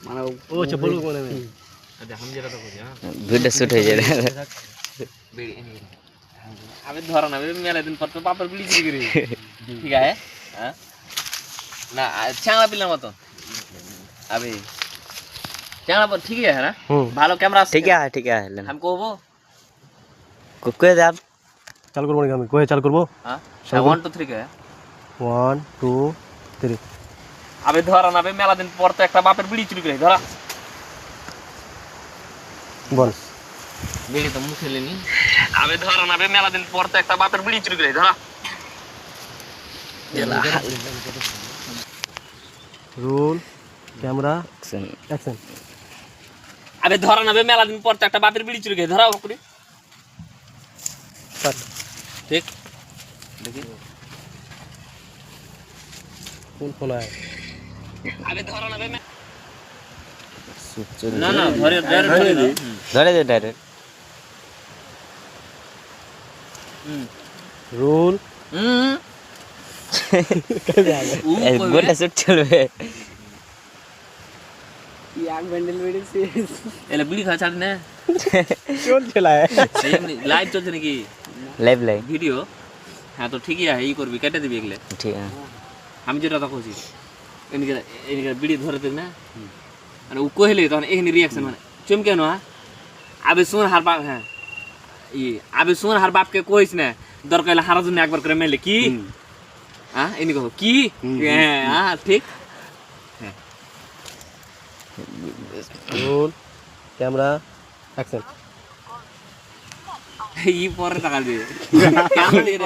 মানে ও আচ্ছা বলুক মানে আমি যেটা তো বুঝি ভিডিও শুট হয়ে যায় আমি ধরা না মেলা দিন পর তো বাপের বিলি চুরি করি ঠিক আছে হ্যাঁ না চ্যাংড়া পিলার মতো अभी চ্যাংড়া पर ठीक है ना ভালো ক্যামেরা আছে ठीक है हम कहबो कोई दे आप চালু করব নাকি আমি কই চালু করব हां 1 2 3 কে 1 2 3 अबे ধরা না মেলা দিন পর তো একটা বাপের বিলি চুরি করে ধরা বল বিলি তো মুখে লেনি अबे ধরা না মেলা দিন পর তো একটা বাপের বিলি চুরি করে ধরা রোল ক্যামেরা एक्शन অ্যাকশন अबे ধরা না মেলা দিন পর তো একটা বাপের বিলি চুরি করে ধরা ওকরি স্টার্ট ঠিক দেখি কোন ফোন আয় अबे ধরা না चल ना ना धरे धरे दे डायरेक्ट রোল गोटा शूट चलबे এক ব্যান্ডেল মেরেছে এলা বিড়ি খা ছাড় না চলছে লাই লাইভ চলছে নাকি लाइव लाइव ভিডিও হ্যাঁ তো ঠিকই আছে এই করবি কেটে দিবি এগুলো ठीक है আমি যেটা তো কইছি এনিকে এনিকে বিড়ি ধরে দেখ না মানে ও কইলে তখন এখানে রিঅ্যাকশন মানে চমকে না আবে শুন হার বাপ হ্যাঁ ই আবে শুন হার বাপকে কইছ না দরকার হলে হারার জন্য একবার করে মেলে কি হ্যাঁ এনিকে কি হ্যাঁ হ্যাঁ ঠিক রোল ক্যামেরা অ্যাকশন ই পরে টাকা দিয়ে কেমন দিয়ে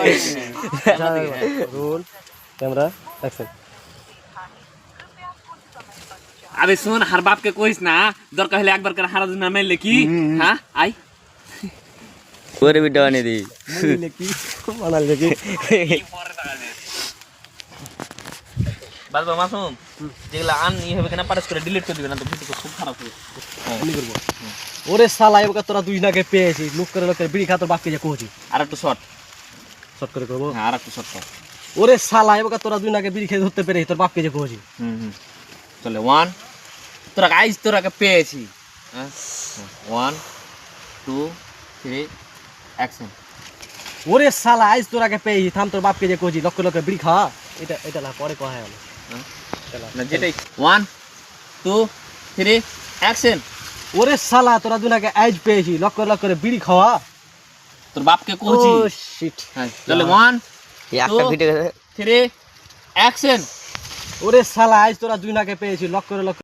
রোল ক্যামেরা অ্যাকশন আবে শুন হার বাপকে কইছ না দরকার হলে একবার করে হারার জন্য মেলে কি হ্যাঁ আই और वीडियो आने दी মনে কি বানাল দেখি বাস বাবা মাসুম যেগুলা আন ই হবে কিনা পারস করে ডিলিট করে দিবে না তো ভিডিও খুব খারাপ হবে আমি করব ওরে শালা এবারে তোরা দুই নাকে পেয়েছি লুক করে লোকের বিড়ি খা তোর বাপকে যে কোজি আর একটু শর্ট শর্ট করে করব হ্যাঁ আর একটু শর্ট কর ওরে শালা এবারে তোরা দুই নাকে বিড়ি খেয়ে ধরতে পেরে তোর বাপকে যে কোজি চলে 1 তোরা গাইস তোরাকে পেয়েছি হ্যাঁ 1 2 3 অ্যাকশন ওরে শালা আইজ তোরাকে পেয়েছি থাম তোর বাপকে যে কোজি লক্ষ লক্ষ বিড়ি খা এটা এটা না পরে কয় আমি না যেটাই 1 2 3 অ্যাকশন ওরে শালা তোরা দুই নাকে আইজ পেয়েছি লক্ষ লক্ষ করে বিড়ি খাওয়া তোর বাপকে কোজি ও শিট হ্যাঁ চলে 1 ये একটা ভিডিও 3 অ্যাকশন ওরে শালা আইজ তোরা দুই নাকে পেয়েছি লক্ষ লক্ষ